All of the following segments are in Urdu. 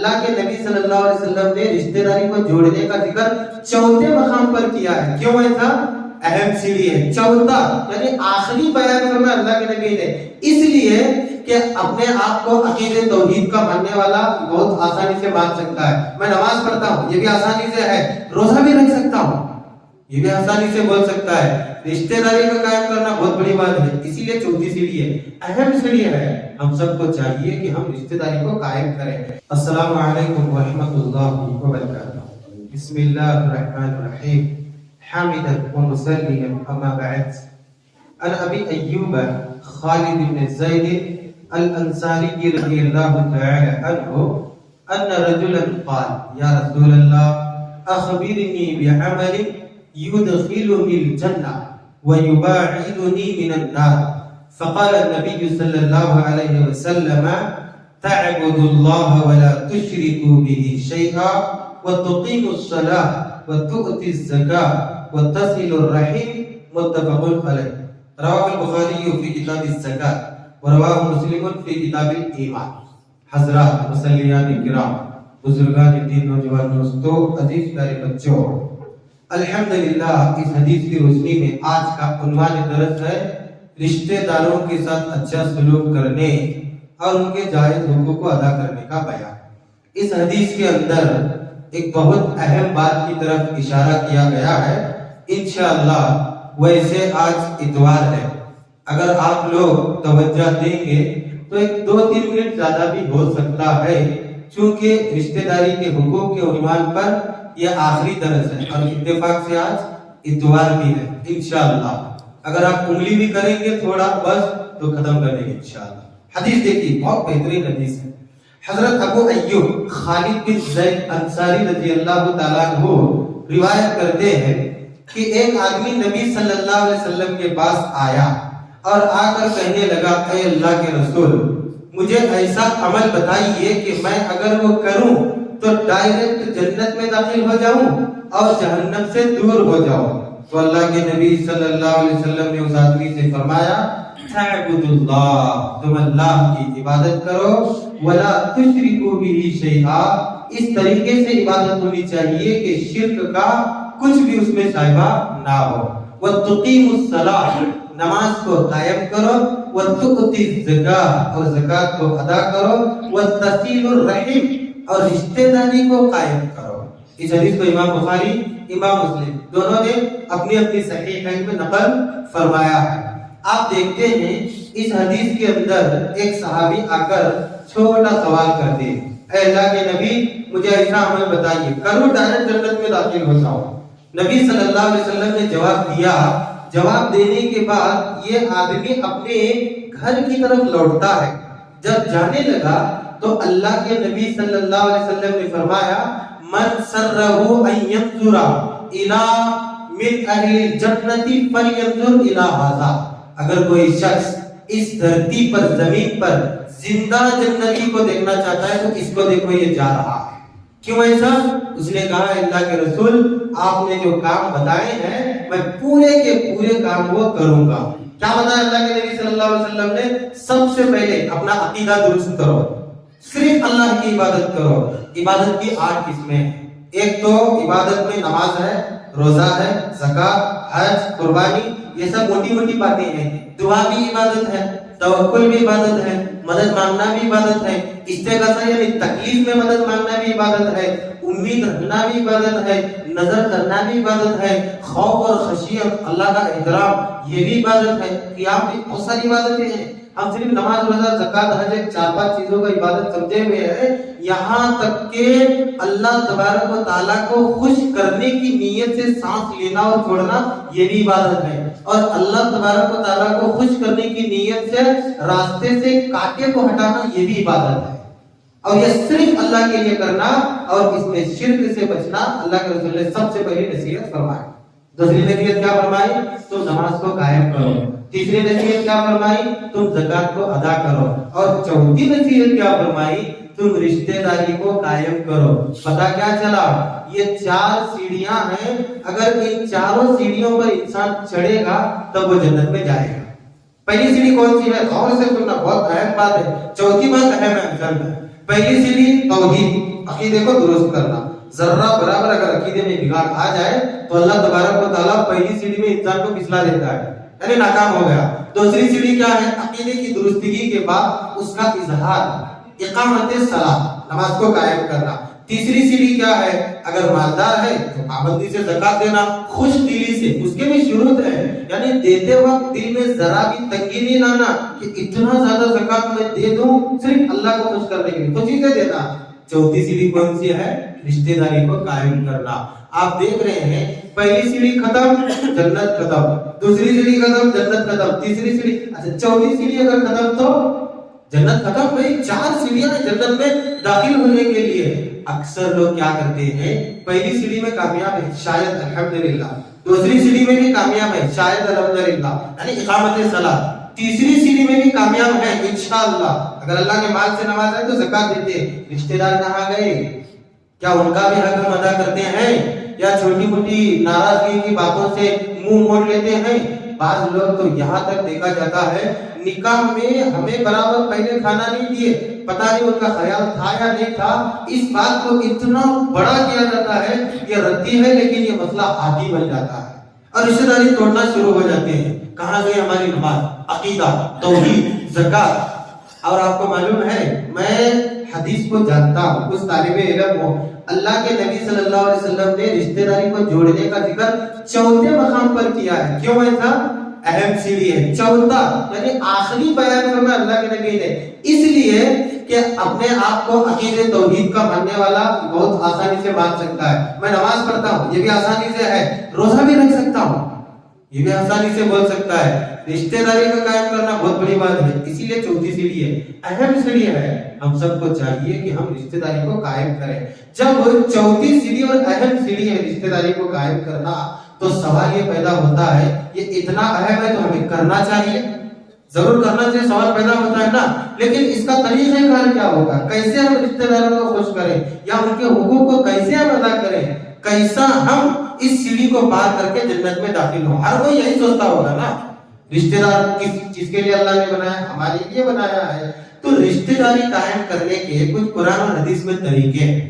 اللہ کے نبی صلی اللہ علیہ وسلم نے رشتہ داری کو جوڑنے کا ذکر چوتھے مقام پر کیا ہے. کیوں ایسا؟ اہم سیڑھی ہے. چوتھا یعنی آخری بیان فرمایا اللہ کے نبی نے، اس لیے کہ اپنے آپ کو عقیدہ توحید کا ماننے والا بہت آسانی سے مان سکتا ہے. میں نماز پڑھتا ہوں، یہ بھی آسانی سے ہے. روزہ بھی رکھ سکتا ہوں، یہ بھی آسانی سے بول سکتا ہے. رشتہ داری کا قائم کرنا بہت بڑی بات ہے، اسی لیے چوتھی سیڑھی ہے، اہم سیڑھی ہے. ہم سب کو چاہیے کہ ہم رشتہ داری کو قائم کریں. السلام علیکم ورحمۃ اللہ وبرکاتہ. بسم اللہ الرحمن الرحیم. حامدا ومصليا اما بعد. عن ابي ايوب خالد بن زيد الانصاري رضي الله تعالى عنه ان رجلا قال يا رسول الله اخبرني بعمل يدخلني الجنه ويباعدني من النار. فقال النبي صلى الله عليه وسلم تعبد الله ولا تشركوا به شيئا وتقيموا الصلاه وتؤتي الزكاه وتصل الرحم. متفق علیہ. رواه البخاری فی کتاب الزکاۃ ورواه مسلم فی کتاب الایمان. حضرات مصلیان کرام، بزرگان دین، نوجوان دوستو، عزیز پیارے بچوں، الحمدللہ اس حدیث کی روشنی میں آج کا عنوان درس ہے رشتہ داروں کے ساتھ اچھا سلوک کرنے اور ان کے جائز حقوق کو ادا کرنے کا بیان. اس حدیث کے اندر ایک بہت اہم بات کی طرف اشارہ کیا گیا ہے. انشاءاللہ ویسے آج اتوار ہے، اگر آپ لوگ توجہ دیں گے تو ایک 2-3 منٹ زیادہ بھی ہو سکتا ہے، چونکہ رشتہ داری کے حقوق کے عنوان پر یہ آخری درس ہے اور اتفاق سے آج اتوار بھی ہے. انشاءاللہ اگر آپ انگلی بھی کریں گے تھوڑا بس تو ختم کر دیں گے انشاءاللہ. حدیث دیکھیے، بہت بہترین حدیث ہے. حضرت ابو ایوب خالد بن زید انصاری رضی اللہ تعالیٰ عنہ روایت کرتے ہیں کہ ایک آدمی نبی صلی اللہ علیہ وسلم کے پاس آیا اور آ کر کہنے لگا اے اللہ کے رسول، مجھے ایسا عمل بتائیے کہ میں اگر وہ کروں تو ڈائریکٹ جنت میں داخل ہو جاؤں اور جہنم سے دور ہو جاؤں. تو اللہ کے نبی صلی اللہ علیہ وسلم نے اس آدمی سے فرمایا تعبد اللہ، تم اللہ کی عبادت کرو، ولا تشرکوا به شیئا، اس طریقے سے عبادت ہونی چاہیے کہ شرک کا کچھ بھی اس میں شائبہ نہ ہو. وتقیموا الصلاۃ، نماز کو قائم کرو، وتؤتی الزکاۃ، اور زکات کو ادا کرو، وتصل الرحم، اور رشتہ داری کو قائم کرو. اس حدیث کو امام بخاری، امام مسلم دونوں نے اپنی اپنی صحیحین میں نقل فرمایا ہے. آپ دیکھتے ہیں اس حدیث کے اندر ایک صحابی آ کر چھوٹا سوال کرتے ہیں، اے اللہ کے نبی مجھے ایسا عمل بتائیے کروں ڈائریکٹ جنت میں داخل ہو جاؤں. نبی صلی اللہ علیہ وسلم نے جواب دیا. جواب دینے کے بعد یہ آدمی اپنے گھر کی طرف لوٹتا ہے. جب جانے لگا تو اللہ کے نبی صلی اللہ علیہ وسلم نے فرمایا من سرہ ان ينظر الى من اہل الجنت فلینظر الى ھذا، اگر کوئی شخص اس دھرتی پر زمین پر زندہ جنتی کو دیکھنا چاہتا ہے تو اس کو دیکھو یہ جا رہا ہے. کیوں ایسا؟ اس نے کہا اللہ کے رسول آپ نے جو کام بتائے ہیں میں پورے کے پورے کام وہ کروں گا. کیا بتایا اللہ کے نبی صلی اللہ علیہ وسلم نے؟ سب سے پہلے اپنا عقیدہ درست کرو، صرف اللہ کی عبادت کرو. عبادت کی 8 قسمیں ہیں. ایک تو عبادت میں نماز ہے، روزہ ہے، زکات، حج، قربانی، یہ سب موٹی موٹی باتیں ہیں. دعا بھی عبادت ہے، توکل بھی عبادت ہے، مدد مانگنا بھی عبادت ہے، استغاثہ یعنی تکلیف میں مدد مانگنا بھی عبادت ہے، امید رکھنا بھی عبادت ہے، نظر کرنا بھی عبادت ہے، خوف اور خشیت اللہ کا احترام یہ بھی عبادت ہے. قیام بھی بہت ساری عبادتیں ہیں. ہم صرف نماز، روزہ، زکات، حج 4-5 چیزوں کا عبادت سمجھے ہوئے ہیں، یہاں تک کہ اللہ تبارک و تعالیٰ کو خوش کرنے کی نیت سے سانس لینا اور چھوڑنا یہ بھی عبادت ہے، اور اللہ تبارک و تعالیٰ کو خوش کرنے کی نیت سے راستے سے کانٹے کو ہٹانا یہ بھی عبادت ہے. اور یہ صرف اللہ کے لیے کرنا اور اس میں شرک سے بچنا اللہ کے رسول نے سب سے پہلی نصیحت فرمائی. دوسری نصیحت کیا فرمائی؟ تم نماز کو قائم کرو. تیسری نصیحت کیا فرمائی؟ تم زکات کو ادا کرو. اور چوتھی نصیحت کیا فرمائی؟ تم رشتہ داری کو قائم کرو. پتہ کیا چلا؟ یہ 4 سیڑھیاں ہیں، اگر ان چاروں سیڑھیوں پر انسان چڑھے گا تب وہ جنت میں جائے گا. پہلی سیڑھی کون سی ہے؟ غور سے سننا، بہت اہم بات ہے. چوتھی بات اہم ہے. پہلی سیڑھی توحید، عقیدے کو درست کرنا. ذرہ برابر اگر عقیدے میں بگاڑ آ جائے تو اللہ تبارک و تعالیٰ پہلی سیڑھی میں انسان کو پھسلا دیتا ہے، یعنی ناکام ہو گیا. دوسری سیڑھی کیا ہے؟ عقیدے کی درستگی کے بعد اس کا اظہار، اقامت صلاح، نماز کو قائم کرنا. تیسری سیڑھی کیا ہے؟ اگر مالدار ہے تو پابندی سے زکات دینا، خوش دلی سے. اس کے بھی شروط ہے، یعنی دیتے وقت دل میں ذرا بھی تنگی نہیں لانا کہ اتنا زیادہ زکات میں دے دوں صرف اللہ کو خوش کرنے کے لیے، خوشی سے دینا. چوتھی سیڑھی کون سی ہے؟ رشتہ داری کو قائم کرنا. آپ دیکھ رہے ہیں پہلی سیڑھی ختم، جنت ختم. دوسری سیڑھی ختم، جنت ختم. تیسری سیڑھی، اچھا چوتھی سیڑھی اگر ختم تو جنت ختم. بھائی 4 سیڑھیاں ہیں جنت میں داخل ہونے کے لیے. اکثر لوگ کیا کرتے ہیں، پہلی سیڑھی میں کامیاب ہے شاید الحمدللہ، دوسری سیڑھی میں بھی کامیاب ہے شاید الحمدللہ، یعنی اقامت صلاۃ. تیسری سیڑھی میں بھی کامیاب ہے انشاءاللہ، اگر اللہ کے مال سے نوازا تو زکات دیتے. رشتہ دار کہاں گئے؟ کیا ان کا بھی حق ہم ادا کرتے ہیں یا چھوٹی موٹی ناراضگی کی باتوں سے منہ موڑ لیتے ہیں؟ بعض لوگ تو یہاں تک دیکھا جاتا ہے نکاح میں ہمیں برابر پہلے کھانا نہیں دیے، پتہ نہیں ان کا خیال تھا یا نہیں تھا. اس بات کو اتنا بڑا کیا جاتا ہے، یہ ردی ہے لیکن یہ مسئلہ عادی بن جاتا ہے اور رشتہ داری توڑنا شروع ہو جاتے ہیں. کہاں گئی ہماری نماز، عقیدہ، توحید، زکات؟ اور آپ کو معلوم ہے میں حدیث کو جانتا ہوں، کچھ طالب علم ہوں. اللہ کے نبی صلی اللہ علیہ وسلم نے رشتہ داری کو جوڑنے کا ذکر چوتھے مقام پر کیا ہے. کیوں ایسا؟ اہم سیڑھی ہے، چوتھا یعنی آخری بیان فرمایا اللہ کے نبی نے، اس لیے کہ اپنے آپ کو عقیدے توحید کا ماننے والا بہت آسانی سے مان سکتا ہے. میں نماز پڑھتا ہوں، یہ بھی آسانی سے ہے. روزہ بھی رکھ سکتا ہوں، یہ بھی آسانی سے بول سکتا ہے. رشتہ داری کا قائم کرنا بہت بڑی بات ہے، اسی لیے چوتھی سیڑھی ہے، اہم سیڑھی ہے. ہم سب کو چاہیے کہ ہم رشتہ داری کو قائم کریں. جب چوتھی سیڑھی اور اہم سیڑھی ہے رشتہ داری کو قائم کرنا، تو سوال یہ پیدا ہوتا ہے یہ اتنا اہم ہے تو ہمیں کرنا چاہیے، ضرور کرنا چاہیے. سوال پیدا ہوتا ہے نا، لیکن اس کا طریقہ کار کیا ہوگا؟ کیسے ہم رشتہ داروں کو خوش کریں یا ان کے حقوق کو کیسے ہم ادا کریں؟ کیسا ہم اس سیڑھی کو پار کر کے جنت میں داخل ہوں؟ ہر کوئی یہی سوچتا ہوگا نا. رشتہ دار کس چیز کے لیے اللہ نے بنایا؟ ہمارے لیے بنایا ہے. تو رشتہ داری قائم کرنے کے کچھ قرآن اور حدیث میں طریقے ہیں.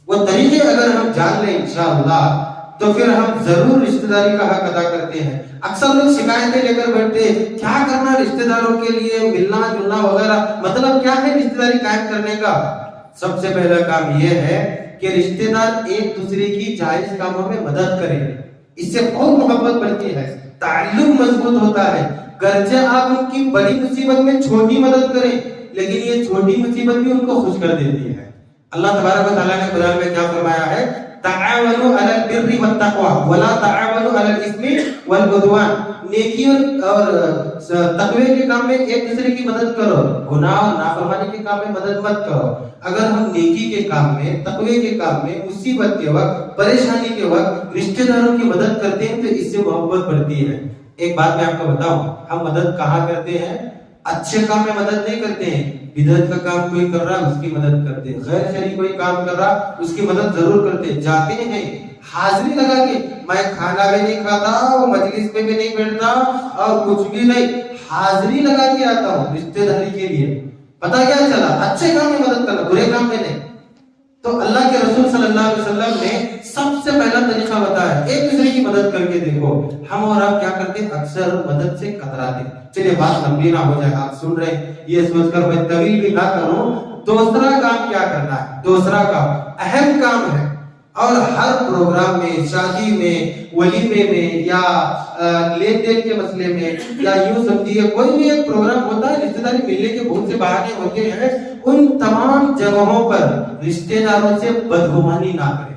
وہ طریقے اگر ہم جان لیں انشاءاللہ تو پھر ہم ضرور رشتہ داری کا حق ادا کرتے ہیں. اکثر لوگ شکایتیں لے کر بیٹھتے ہیں، کیا کرنا رشتہ داروں کے لیے، ملنا جلنا وغیرہ. مطلب کیا ہے رشتہ داری قائم کرنے کا؟ سب سے پہلا کام یہ ہے کہ رشتہ دار ایک دوسرے کی جائز کاموں میں مدد کریں. اس سے بہت محبت بڑھتی ہے، تعلق مضبوط ہوتا ہے. گرچہ آپ ان کی بڑی مصیبت میں چھوٹی مدد کریں لیکن یہ چھوٹی مصیبت بھی ان کو خوش کر دیتی ہے. اللہ تبارک و تعالیٰ نے قرآن میں کیا فرمایا ہے؟ تعاونوا علی البر والتقوی ولا تعاونوا علی الاثم والعدوان. نیکی اور تقوی کے کام میں ایک دوسرے کی مدد کرو، گناہ اور نافرمانی کے کام میں مدد مت کرو. اگر ہم نیکی کے کام میں، تقوی کے کام میں، مصیبت کے وقت، پریشانی کے وقت رشتہ داروں کی مدد کرتے ہیں تو اس سے محبت بڑھتی ہے. ایک بات میں آپ کو بتاؤں، ہم مدد کہاں کرتے ہیں؟ اچھے کام میں مدد نہیں کرتے ہیں. بدعت کا کام کوئی کر رہا اس کی مدد کرتے ہیں، غیر شرعی کوئی کام کر رہا اس کی مدد ضرور کرتے ہیں. جاتے ہیں حاضری لگا کے، میں کھانا بھی نہیں کھاتا اور مجلس میں بھی نہیں بیٹھتا اور کچھ بھی نہیں، حاضری لگا کے آتا ہوں رشتہ داری کے لیے. پتہ کیا چلا؟ اچھے کام میں مدد کرنا، برے کام میں نہیں. تو اللہ کے رسول صلی اللہ علیہ وسلم نے سب سے پہلا طریقہ بتایا، ایک دوسرے کی مدد کر کے دیکھو. ہم اور آپ کیا کرتے ہیں؟ اکثر مدد سے کتراتے. چلیے بات لمبی نہ ہو جائے، آپ سن رہے ہیں یہ سوچ کر میں طویل بھی نہ کروں. دوسرا کام کیا کرنا ہے؟ دوسرا کام اہم کام ہے اور ہر پروگرام میں، شادی میں، ولیمے میں یا لین دین کے مسئلے میں یا یوں سمجھیے کوئی بھی ایک پروگرام ہوتا ہے، رشتہ داری ملنے کے بہت سے بہانے ہوتے ہیں، ان تمام جگہوں پر رشتہ داروں سے بدگمانی نہ کریں.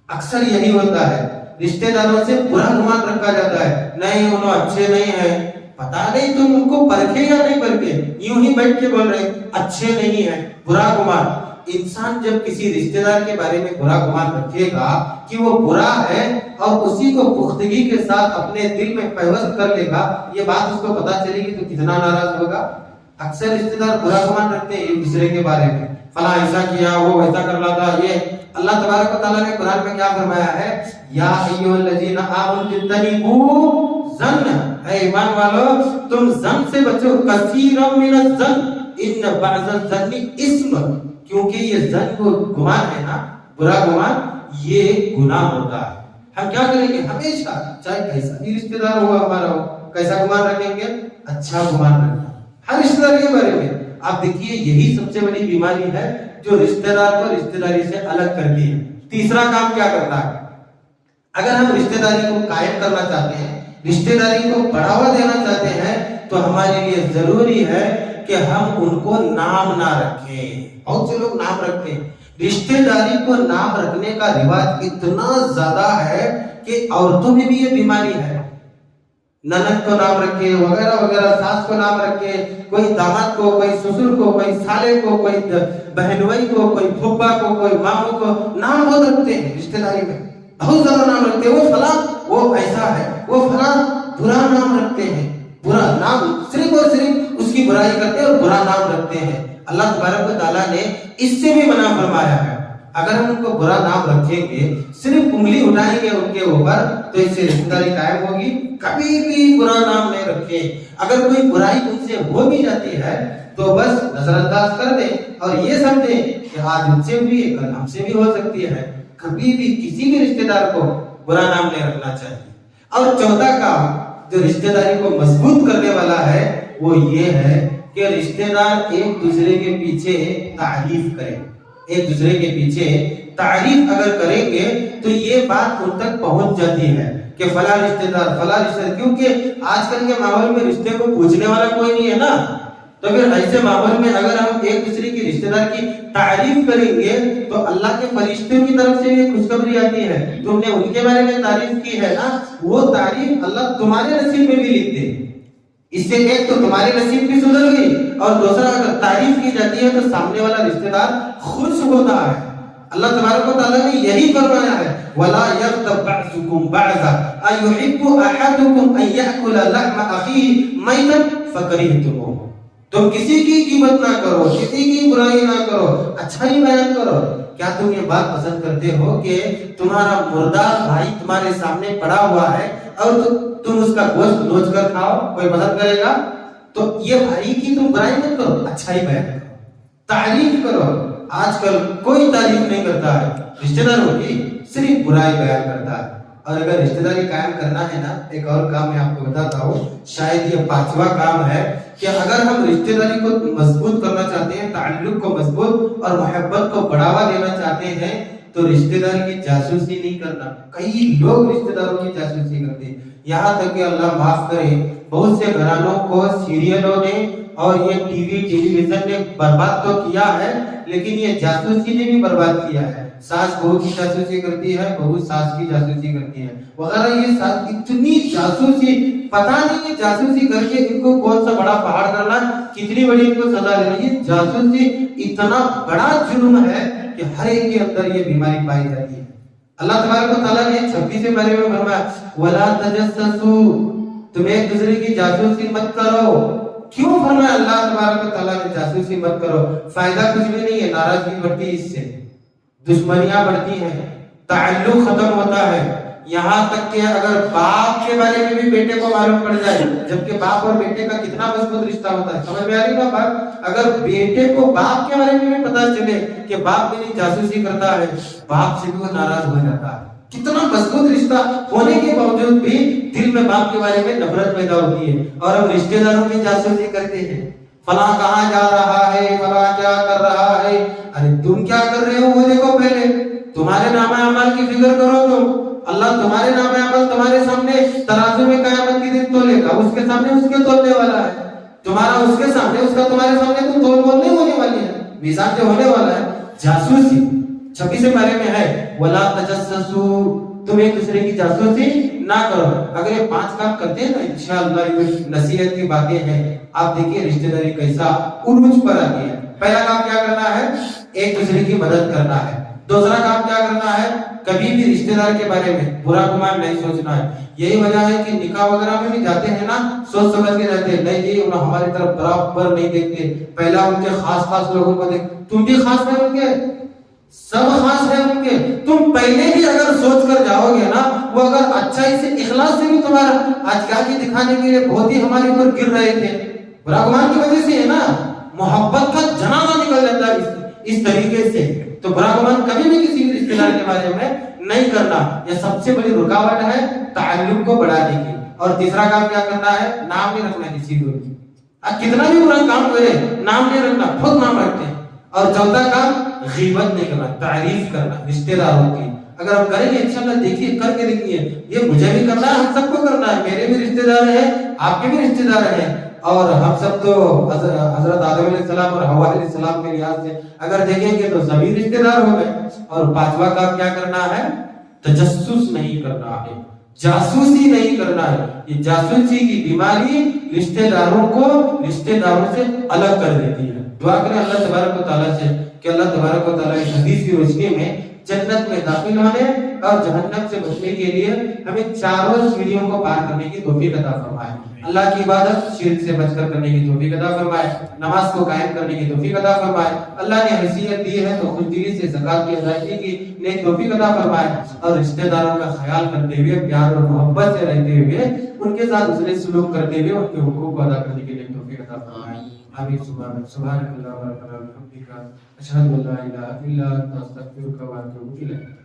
اکثر یہی ہوتا ہے، رشتہ داروں سے برا گمان رکھا جاتا ہے، نہیں انہوں اچھے نہیں ہیں. پتا نہیں تم ان کو پرکھے یا نہیں پرکھے، یوں ہی بیٹھ کے بول رہے اچھے نہیں ہیں، برا گمان. انسان جب کسی رشتہ دار کے بارے میں برا گمان رکھے گا کہ وہ برا ہے اور اسی کو پختگی کے ساتھ اپنے دل میں پیوست کر لے گا، یہ بات اس کو پتا چلے گی تو کتنا ناراض ہوگا. اکثر رشتہ دار برا گمان رکھتے ہیں ایک دوسرے کے بارے میں، فلاں ایسا کیا، وہ ویسا کر رہا تھا. یہ اللہ تبارک و تعالیٰ نے قرآن میں کیا فرمایا ہے؟ یا ایھا الذین آمنوا اجتنبوا الظن، اے ایمان والو تم ظن سے بچو، کثیرا من الظن ان بعض الظن اسم. کیونکہ یہ ظن کو گمان ہے نا، برا گمان یہ گناہ ہوتا ہے۔ ہم کیا کریں گے؟ ہمیشہ چاہے کیسا بھی رشتہ دار ہوا ہمارا ہو، کیسا گمان رکھیں گے؟ اچھا گمان رکھنا ہر رشتہ دار کے بارے میں۔ آپ دیکھیے یہی سب سے بڑی بیماری ہے جو رشتہ دار کو رشتہ داری سے الگ کرتی ہے۔ تیسرا کام کیا کرتا ہے؟ اگر ہم رشتہ داری کو قائم کرنا چاہتے ہیں، رشتہ داری کو بڑھاوا دینا چاہتے ہیں، تو ہمارے لیے ضروری ہے کہ ہم ان کو نام نہ رکھیں۔ بہت سے لوگ نام رکھتے ہیں۔ رشتہ داری کو نام رکھنے کا رواج اتنا زیادہ ہے کہ عورتوں میں بھی یہ بیماری ہے۔ نند کو نام رکھے، وغیرہ وغیرہ، ساس کو نام رکھے، کوئی داماد کو، کوئی سسر کو، کوئی سالے کو، کوئی بہنوئی کو، کوئی پھوپھا کو، کوئی ماموں کو، نام بہت رکھتے ہیں رشتہ داری میں، بہت زیادہ نام رکھتے ہیں۔ وہ فلاں، وہ ایسا ہے، وہ فلاں، برا نام رکھتے ہیں، برا نام، صرف اور صرف اس کی برائی کرتے ہیں اور برا نام رکھتے ہیں۔ اللہ تبارک و تعالیٰ نے اس سے بھی منع فرمایا ہے۔ اگر ہم ان کو برا نام رکھیں گے، صرف انگلی اٹھائیں گے ان کے اوپر، تو اس سے رشتہ داری قائم ہوگی۔ کبھی بھی برا نام نہیں رکھیں۔ اگر کوئی برائی ان سے ہو بھی جاتی ہے تو بس نظر انداز کر دیں اور یہ سمجھیں کہ آج ان سے بھی، کل ہم سے بھی ہو سکتی ہے۔ کبھی بھی کسی بھی رشتہ دار کو برا نام نہیں رکھنا چاہیے۔ اور چوتھا کام جو رشتہ داری کو مضبوط کرنے والا ہے وہ یہ ہے کہ رشتہ دار ایک دوسرے کے پیچھے تعریف کریں۔ ایک دوسرے کے پیچھے تعریف اگر کریں گے تو یہ بات ان تک پہنچ جاتی ہے کہ فلاں رشتہ دار، فلاں رشتہ دار، کیونکہ آج کل کے ماحول میں رشتے کو پوچھنے والا کوئی نہیں ہے نا۔ تو پھر ایسے ماحول میں اگر ہم ایک دوسرے کی رشتہ دار کی تعریف کریں گے تو اللہ کے فرشتوں کی طرف سے یہ خوشخبری آتی ہے، تم نے ان کے بارے میں تعریف کی ہے نا، وہ تعریف اللہ تمہارے نصیب میں بھی لکھ دے۔ اس سے ایک تو تمہارے نصیب بھی سدھر گئی، اور دوسرا اگر تعریف کی جاتی ہے تو سامنے والا رشتہ دار خوش ہوتا ہے۔ اللہ تبارک و تعالیٰ نے یہی فرمایا ہے، وَلَا يَغْتَبْ بَعْضُكُمْ بَعْضًا أَيُحِبُّ أَحَدُكُمْ أَن يَأْكُلَ لَحْمَ أَخِيهِ مَيْتًا فَكَرِهْتُمُوهُ۔ تم کسی کی غیبت نہ کرو، کسی کی برائی نہ کرو، اچھائی بیان کرو۔ کیا تم یہ بات پسند کرتے ہو کہ تمہارا مردار بھائی تمہارے سامنے پڑا ہوا ہے اور تم اس کا گوشت نوچ کر کھاؤ؟ کوئی پسند کرے گا؟ تو یہ بھائی کی تم برائی مت کرو، اچھائی بیان کرو، تعریف کرو۔ آج کل کوئی تعریف نہیں کرتا ہے رشتہ داروں کی، صرف برائی بیان کرتا ہے۔ اور اگر رشتہ داری قائم کرنا ہے نا، ایک اور کام میں آپ کو بتاتا ہوں، شاید یہ پانچواں کام ہے کہ اگر ہم رشتہ داری کو مضبوط کرنا چاہتے ہیں، تعلق کو مضبوط اور محبت کو بڑھاوا دینا چاہتے ہیں، تو رشتہ دار کی جاسوسی نہیں کرنا۔ کئی لوگ رشتہ داروں کی جاسوسی کرتے ہیں، یہاں تک کہ اللہ معاف کرے بہت سے گھرانوں کو سیریلوں نے اور یہ ٹی ویژن نے برباد تو کیا ہے، لیکن یہ جاسوسی نے بھی برباد کیا ہے۔ ساس بہو کی جاسوسی کرتی ہے، بہو ساس کی جاسوسی کرتی ہے وغیرہ۔ یہ اتنی جاسوسی، پتہ نہیں یہ جاسوسی کر کے ان کو کون سا بڑا پہاڑ کرنا، کتنی بڑی ان کو سزا دینا۔ یہ جاسوسی اتنا بڑا جرم ہے کہ ہر ایک کے اندر یہ بیماری پائی جاتی ہے۔ اللہ تبارک و تعالیٰ نے 26 بارے میں فرمایا، وَلَا تَجَسَّسُوا، تم ایک دوسرے کی جاسوسی مت کرو۔ کیوں فرمایا اللہ تبارک و تعالیٰ نے جاسوسی مت کرو؟ فائدہ کچھ بھی نہیں ہے، ناراضگی بڑھتی ہے، اس سے دشمنیاں بڑھتی ہیں، تعلق ختم ہوتا ہے۔ یہاں تک کہ اگر باپ کے بارے میں بھی بیٹے کو معلوم پڑ جائے، جبکہ باپ اور بیٹے کا کتنا مضبوط رشتہ ہوتا ہے، سمجھ میں آ رہی نا بات؟ اگر بیٹے کو باپ کے بارے میں بھی پتا چلے کہ باپ میری جاسوسی کرتا ہے، باپ سے بھی وہ ناراض ہو جاتا ہے۔ کتنا مضبوط رشتہ ہونے کے باوجود بھی دل میں باپ کے بارے میں نفرت پیدا ہوتی ہے، اور ہم رشتہ داروں کی جاسوسی کرتے ہیں۔ فلاں کہاں جا رہا ہے، فلاں کیا کر رہا ہے، ارے تم کیا کر رہے ہو وہ دیکھو پہلے، تمہارے نامہ اعمال کی فکر کرو تم۔ اللہ تمہارے نامہ اعمال تمہارے سامنے ترازو میں قیامت کے دن تولے گا، اس کے سامنے اس کے تولنے والا ہے، تمہارا اس کے سامنے، اس کا تمہارے سامنے تو تول بول نہیں ہونے والی ہے، میزان جو ہونے والا ہے۔ جاسوسی 26 بارے میں ہے، وَلَا تَجَسَّسُوا، تم ایک دوسرے کی جاسوسی نہ کرو۔ اگر یہ 5 کام کرتے ہیں نا، انشاءاللہ یہ نصیحت کی باتیں ہیں، آپ دیکھیے رشتہ داری کیسا عروج پر آتی ہے۔ پہلا کام کیا کرنا ہے؟ ایک دوسرے کی مدد کرنا ہے۔ دوسرا کام کیا کرنا ہے؟ کبھی بھی رشتہ دار کے بارے میں برا گمان نہیں سوچنا ہے۔ یہی وجہ ہے کہ نکاح وغیرہ میں بھی جاتے ہیں نا، سوچ سمجھ کے جاتے ہیں، نہیں جی انہوں ہماری طرف برابر نہیں دیکھتے، پہلا ان کے خاص لوگوں کو دیکھ، تم بھی خاص ہے ان کے، سب خاص ہے ان کے۔ تم پہلے ہی اگر سوچ کر جاؤ گے نا، وہ اگر اچھائی سے اخلاص سے بھی تمہارا آج کیا کی دکھانے کے لیے بہت ہی ہمارے اوپر گر رہے تھے، برا گمان کی وجہ سے ہے نا، محبت کا جنازہ نکل جاتا ہے اس طریقے سے. تو برا گمان کبھی بھی کسی بھی رشتے دار کے بارے میں نہیں کرنا. یہ سب سے بڑی رکاوٹ ہے تعلق کو بڑھانے کی. اور تیسرا کام کیا کرنا ہے؟ نام نہیں رکھنا کسی کو. کتنا بھی برا کام کرے نام نہیں رکھنا، خود نام رکھتے ہیں. اور چوتھا کام غیبت نہیں کرنا، تعریف کرنا رشتے داروں کی. اگر ہم کریں گے انشاءاللہ دیکھیے کر کے دیکھیے، یہ مجھے بھی کرنا ہے، ہم سب کو کرنا ہے. میرے بھی رشتے دار ہیں، آپ کے بھی رشتے دار ہیں، اور ہم سب تو حضرت آدم علیہ السلام اور حوا علیہ السلام کے لحاظ سے اگر دیکھیں گے تو سبھی رشتے دار ہو گئے. اور پانچواں کام کیا کرنا ہے؟ تجسس نہیں کرنا ہے، جاسوسی نہیں کرنا ہے. یہ جاسوسی کی بیماری رشتے داروں کو رشتے داروں سے الگ کر دیتی ہے. دعا کریں اللہ تبارک و تعالیٰ سے کہ اللہ تبارک و تعالیٰ اس حدیث کی روشنی میں جنت میں داخل ہونے اور جہنم سے بچنے کے لیے ہمیں چاروں سیڑھیوں کو پار کرنے کی توفیق عطا فرمائے. اللہ کی عبادت شرک سے بچ کر کرنے کی توفیق عطا فرمائے. نماز کو قائم کرنے کی توفیق عطا فرمائے. اللہ نے حیثیت دی ہے تو خوش دلی سے زکات کی ادائیگی کی نیک توفیق عطا فرمائے. اور رشتہ داروں کا خیال کرتے ہوئے پیار اور محبت سے رہتے ہوئے ان کے ساتھ حسن سلوک کرتے ہوئے ان کے حقوق کو ادا کرنے کے لیے توفیق عطا فرمائے. آمین. سبحان اللہ و بحمدہ اشہد ان لا الہ الا انت استغفرک و اتوب الیک.